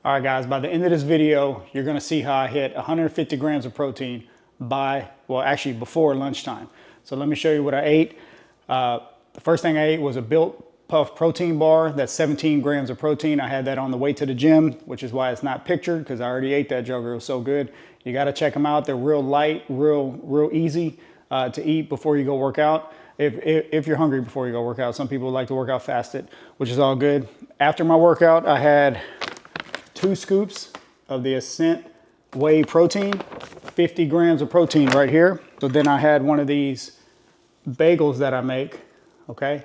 All right, guys, by the end of this video, you're gonna see how I hit 150 grams of protein actually before lunchtime. So let me show you what I ate. The first thing I ate was a Built Puff protein bar. That's 17 grams of protein. I had that on the way to the gym, which is why it's not pictured, because I already ate that joker. It was so good. You gotta check them out. They're real light, real easy to eat before you go work out. If you're hungry before you go work out. Some people like to work out fasted, which is all good. After my workout, I had 2 scoops of the Ascent Whey protein, 50 grams of protein right here. So then I had one of these bagels that I make, okay?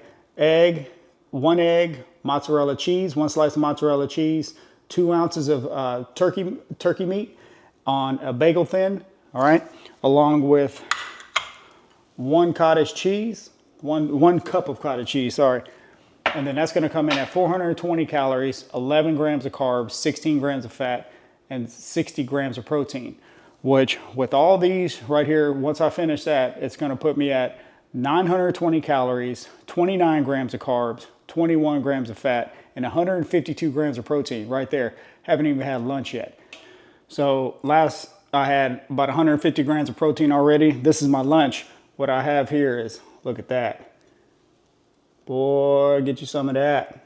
One egg, mozzarella cheese, 1 slice of mozzarella cheese, 2 ounces of turkey meat on a bagel thin, all right? Along with 1 cottage cheese, one cup of cottage cheese, sorry. And then that's gonna come in at 420 calories, 11 grams of carbs, 16 grams of fat, and 60 grams of protein. Which, with all these right here, once I finish that, it's gonna put me at 920 calories, 29 grams of carbs, 21 grams of fat, and 152 grams of protein right there. Haven't even had lunch yet. So I had about 150 grams of protein already. This is my lunch. What I have here is, look at that. Boy, get you some of that.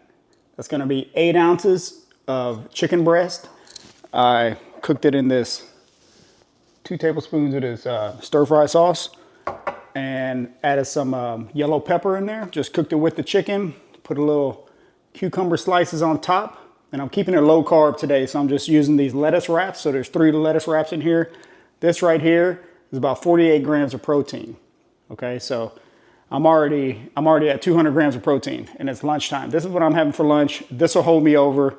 That's gonna be 8 ounces of chicken breast. I cooked it in this 2 tablespoons of this stir-fry sauce and added some yellow pepper in there. Just cooked it with the chicken, put a little cucumber slices on top, and I'm keeping it low carb today, so I'm just using these lettuce wraps. So there's 3 lettuce wraps in here. This right here is about 48 grams of protein. Okay, so I'm already at 200 grams of protein, and it's lunchtime. This is what I'm having for lunch. This will hold me over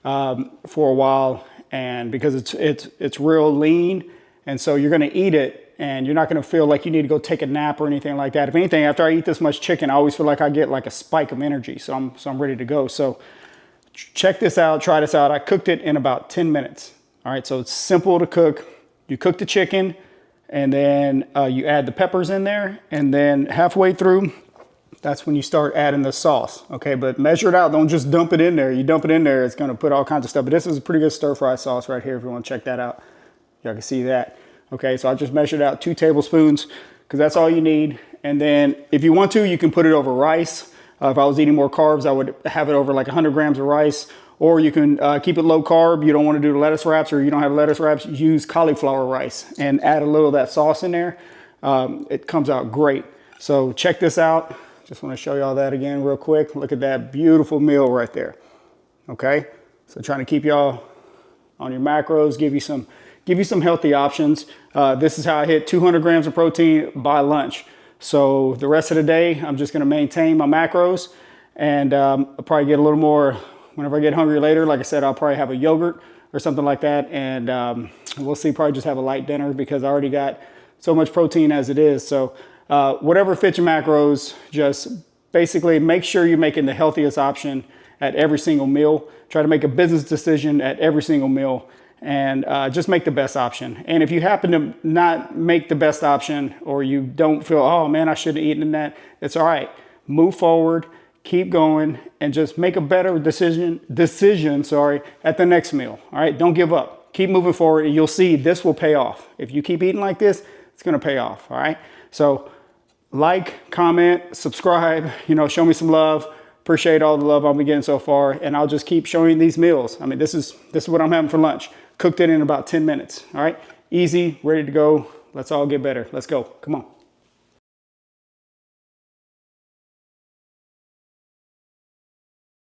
for a while, and because it's real lean, and so you're gonna eat it, and you're not gonna feel like you need to go take a nap or anything like that. If anything, after I eat this much chicken, I always feel like I get like a spike of energy, so I'm ready to go. So check this out, try this out. I cooked it in about 10 minutes. All right, so it's simple to cook. You cook the chicken, and then you add the peppers in there, and then halfway through, that's when you start adding the sauce, okay? But measure it out, don't just dump it in there. You dump it in there, it's gonna put all kinds of stuff. But this is a pretty good stir-fry sauce right here if you wanna check that out. Y'all can see that. Okay, so I just measured out 2 tablespoons, because that's all you need. And then if you want to, you can put it over rice. If I was eating more carbs, I would have it over like 100 grams of rice. Or you can keep it low carb. You don't want to do the lettuce wraps, or you don't have lettuce wraps, use cauliflower rice and add a little of that sauce in there. It comes out great. So check this out. Just want to show y'all that again real quick. Look at that beautiful meal right there. Okay, so trying to keep y'all on your macros, give you some healthy options. This is how I hit 200 grams of protein by lunch. So the rest of the day, I'm just going to maintain my macros, and I'll probably get a little more. Whenever I get hungry later, like I said, I'll probably have a yogurt or something like that. And we'll see, probably just have a light dinner, because I already got so much protein as it is. So whatever fits your macros, just basically make sure you're making the healthiest option at every single meal. Try to make a business decision at every single meal, and just make the best option. And if you happen to not make the best option, or you don't feel, oh man, I should have eaten that, it's all right. Move forward. Keep going, and just make a better decision at the next meal. All right, don't give up. Keep moving forward, and you'll see this will pay off. If you keep eating like this, it's gonna pay off. All right, so like, comment, subscribe, show me some love. Appreciate all the love I've been getting so far, and I'll just keep showing you these meals. I mean, this is what I'm having for lunch. Cooked it in about 10 minutes. All right, easy, ready to go. Let's all get better. Let's go. Come on.